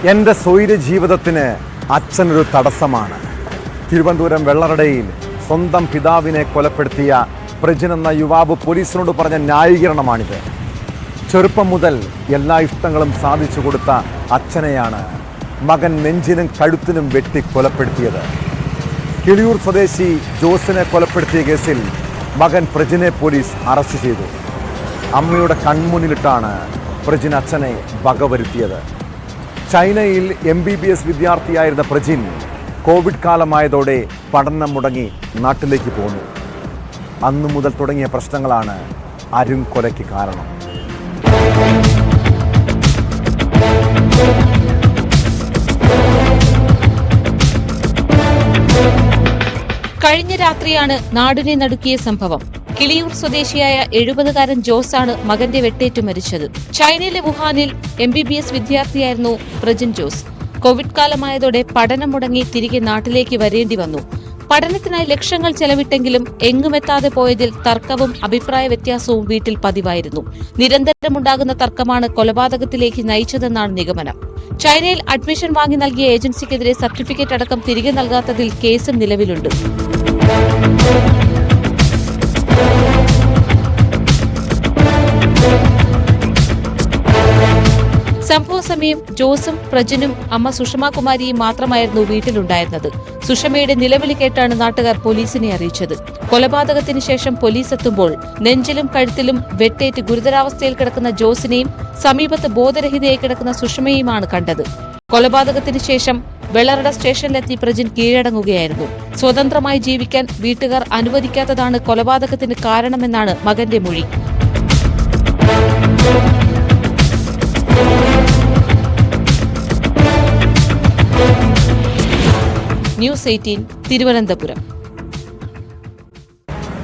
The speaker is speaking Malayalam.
എൻ്റെ സ്വൈര ജീവിതത്തിന് അച്ഛനൊരു തടസ്സമാണ്. തിരുവനന്തപുരം വെള്ളറടയിൽ സ്വന്തം പിതാവിനെ കൊലപ്പെടുത്തിയ പ്രജിൻ എന്ന യുവാവ് പോലീസിനോട് പറഞ്ഞ ന്യായീകരണമാണിത്. ചെറുപ്പം മുതൽ എല്ലാ ഇഷ്ടങ്ങളും സാധിച്ചു കൊടുത്ത അച്ഛനെയാണ് മകൻ നെഞ്ചിനും കഴുത്തിനും വെട്ടി കൊലപ്പെടുത്തിയത്. കിളിയൂർ സ്വദേശി ജോസിനെ കൊലപ്പെടുത്തിയ കേസിൽ മകൻ പ്രജിനെ പോലീസ് അറസ്റ്റ് ചെയ്തു. അമ്മയുടെ കൺമുന്നിലിട്ടാണ് പ്രജിൻ അച്ഛനെ വകവരുത്തിയത്. ചൈനയിൽ MBBS വിദ്യാർത്ഥിയായിരുന്ന പ്രജിൻ കോവിഡ് കാലമായതോടെ പഠനം മുടങ്ങി നാട്ടിലേക്ക് പോന്നു. അന്നു മുതൽ തുടങ്ങിയ പ്രശ്നങ്ങളാണ് അരുൺ കൊലയ്ക്ക് കാരണം. കഴിഞ്ഞ രാത്രിയാണ് നാടിനെ നടുക്കിയ സംഭവം. കിളിയൂർ സ്വദേശിയായ 70-കാരൻ ജോസാണ് മകന്റെ വെട്ടേറ്റു മരിച്ചത്. ചൈനയിലെ വുഹാനിൽ MBBS വിദ്യാർത്ഥിയായിരുന്നു പ്രജിൻ ജോസ്. കോവിഡ് കാലമായതോടെ പഠനം മുടങ്ങി തിരികെ നാട്ടിലേക്ക് വരേണ്ടി വന്നു. പഠനത്തിനായി ലക്ഷങ്ങൾ ചെലവിട്ടെങ്കിലും എങ്ങുമെത്താതെ പോയതിൽ തർക്കവും അഭിപ്രായ വ്യത്യാസവും വീട്ടിൽ പതിവായിരുന്നു. നിരന്തരമുണ്ടാകുന്ന തർക്കമാണ് കൊലപാതകത്തിലേക്ക് നയിച്ചതെന്നാണ് നിഗമനം. ചൈനയിൽ അഡ്മിഷൻ വാങ്ങി നൽകിയ ഏജൻസിക്കെതിരെ സർട്ടിഫിക്കറ്റ് അടക്കം തിരികെ നൽകാത്തതിൽ കേസും നിലവിലുണ്ട്. സംഭവസമയം ജോസും പ്രജിനും അമ്മ സുഷമാകുമാരിയും മാത്രമായിരുന്നു വീട്ടിലുണ്ടായിരുന്നത്. സുഷമയുടെ നിലവിളി കേട്ടാണ് നാട്ടുകാർ പോലീസിനെ അറിയിച്ചത്. കൊലപാതകത്തിന് ശേഷം പോലീസ് എത്തുമ്പോൾ നെഞ്ചിലും കഴുത്തിലും വെട്ടേറ്റ് ഗുരുതരാവസ്ഥയിൽ കിടക്കുന്ന ജോസിനെയും സമീപത്ത് ബോധരഹിതയായി കിടക്കുന്ന സുഷമയെയുമാണ് കണ്ടത്. കൊലപാതകത്തിന് ശേഷം വെള്ളറട സ്റ്റേഷനിലെത്തി പ്രജിൻ കീഴടങ്ങുകയായിരുന്നു. സ്വതന്ത്രമായി ജീവിക്കാൻ വീട്ടുകാർ അനുവദിക്കാത്തതാണ് കൊലപാതകത്തിന് കാരണമെന്നാണ് മകന്റെ മൊഴി. ന്യൂസ് 18 തിരുവനന്തപുരം.